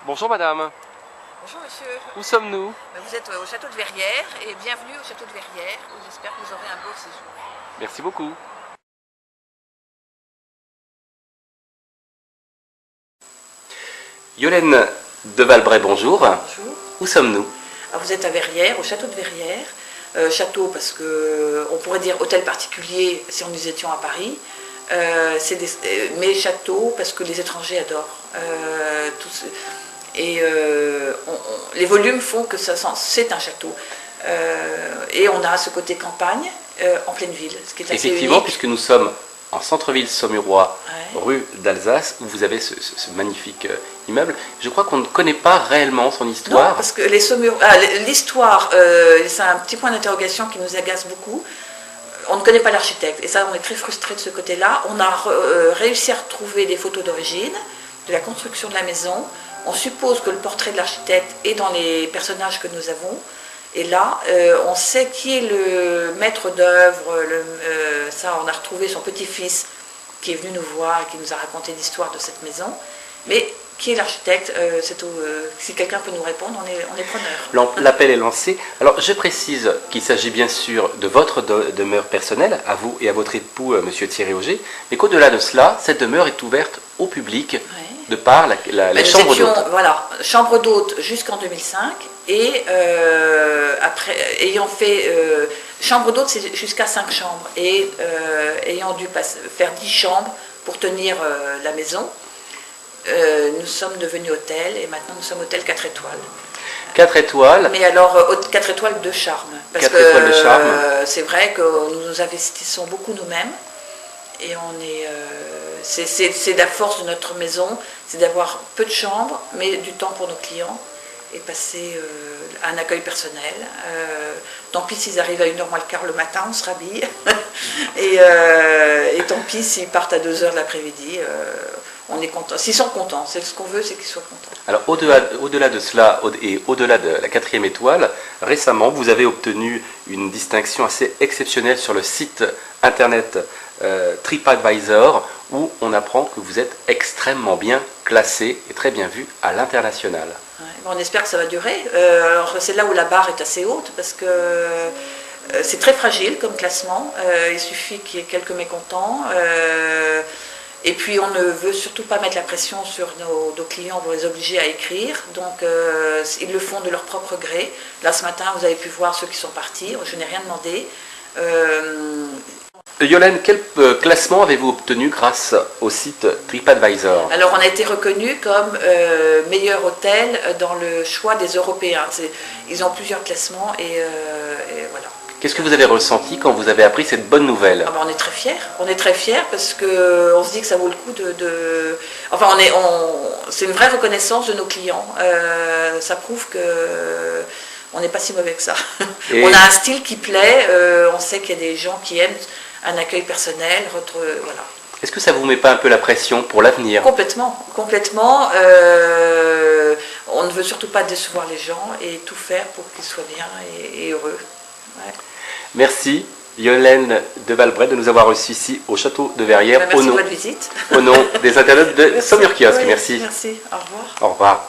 Bonjour madame, Bonjour monsieur, où sommes-nous? vous êtes au château de Verrières et bienvenue au château de Verrières où j'espère que vous aurez un beau séjour. Merci beaucoup. Yolène de Valbray, bonjour. Bonjour. Où sommes-nous? Alors, vous êtes à Verrières, au château de Verrières. Château parce que on pourrait dire hôtel particulier si nous étions à Paris. Mais château parce que les étrangers adorent. Les volumes font que c'est un château. Et on a ce côté campagne en pleine ville, ce qui est assez Effectivement, unique. puisque nous sommes en centre-ville saumurois, Ouais. rue d'Alsace, où vous avez ce magnifique immeuble. Je crois qu'on ne connaît pas réellement son histoire. Non, parce que l'histoire, c'est un petit point d'interrogation qui nous agace beaucoup. On ne connaît pas l'architecte, et ça, on est très frustrés de ce côté-là. On a réussi à retrouver des photos d'origine, de la construction de la maison. On suppose que le portrait de l'architecte est dans les personnages que nous avons. Et là, on sait qui est le maître d'œuvre. Ça, on a retrouvé son petit-fils qui est venu nous voir et qui nous a raconté l'histoire de cette maison. Mais qui est l'architecte? Si quelqu'un peut nous répondre, on est preneur. L'appel est lancé. Alors, je précise qu'il s'agit bien sûr de votre demeure personnelle, à vous et à votre époux, monsieur Thierry Auger, mais qu'au-delà de cela, cette demeure est ouverte au public, Ouais. de par les chambres d'hôtes. Voilà, chambre d'hôte jusqu'en 2005, et après, ayant fait chambre d'hôte, c'est jusqu'à 5 chambres, et ayant dû faire 10 chambres pour tenir la maison, nous sommes devenus hôtel, et maintenant nous sommes hôtel 4 étoiles. 4 étoiles. Mais alors, 4 étoiles de charme. Parce 4 étoiles de charme. c'est vrai que nous investissons beaucoup nous-mêmes. Et c'est la force de notre maison, c'est d'avoir peu de chambres, mais du temps pour nos clients et passer un accueil personnel. Tant pis s'ils arrivent à 1h moins le quart le matin, on se rhabille. et tant pis s'ils partent à 2h de l'après-midi. On est content. S'ils sont contents, c'est ce qu'on veut, c'est qu'ils soient contents. Alors au-delà de cela et au-delà de la 4e étoile, récemment vous avez obtenu une distinction assez exceptionnelle sur le site internet TripAdvisor, où on apprend que vous êtes extrêmement bien classé et très bien vu à l'international. Ouais, on espère que ça va durer. Alors c'est là où la barre est assez haute parce que c'est très fragile comme classement. Il suffit qu'il y ait quelques mécontents. Et puis on ne veut surtout pas mettre la pression sur nos clients pour les obliger à écrire. Donc ils le font de leur propre gré. Là ce matin vous avez pu voir ceux qui sont partis. Je n'ai rien demandé. Yolène, quel classement avez-vous obtenu grâce au site TripAdvisor? Alors on a été reconnu comme meilleur hôtel dans le choix des Européens. Ils ont plusieurs classements et voilà. Qu'est-ce que vous avez ressenti quand vous avez appris cette bonne nouvelle? Ah ben, on est très fiers. On est très fiers parce qu'on se dit que ça vaut le coup de... Enfin, c'est une vraie reconnaissance de nos clients. Ça prouve que on n'est pas si mauvais que ça. Et... On a un style qui plaît. On sait qu'il y a des gens qui aiment un accueil personnel. Voilà. Est-ce que ça vous met pas un peu la pression pour l'avenir? Complètement, complètement. On ne veut surtout pas décevoir les gens et tout faire pour qu'ils soient bien et heureux. Ouais. Merci Yolène de Valbray de nous avoir reçus ici au château de Verrières. Merci de votre visite. Au nom des internautes de Saumur Kiosque. Oui, merci. Merci, au revoir. Au revoir.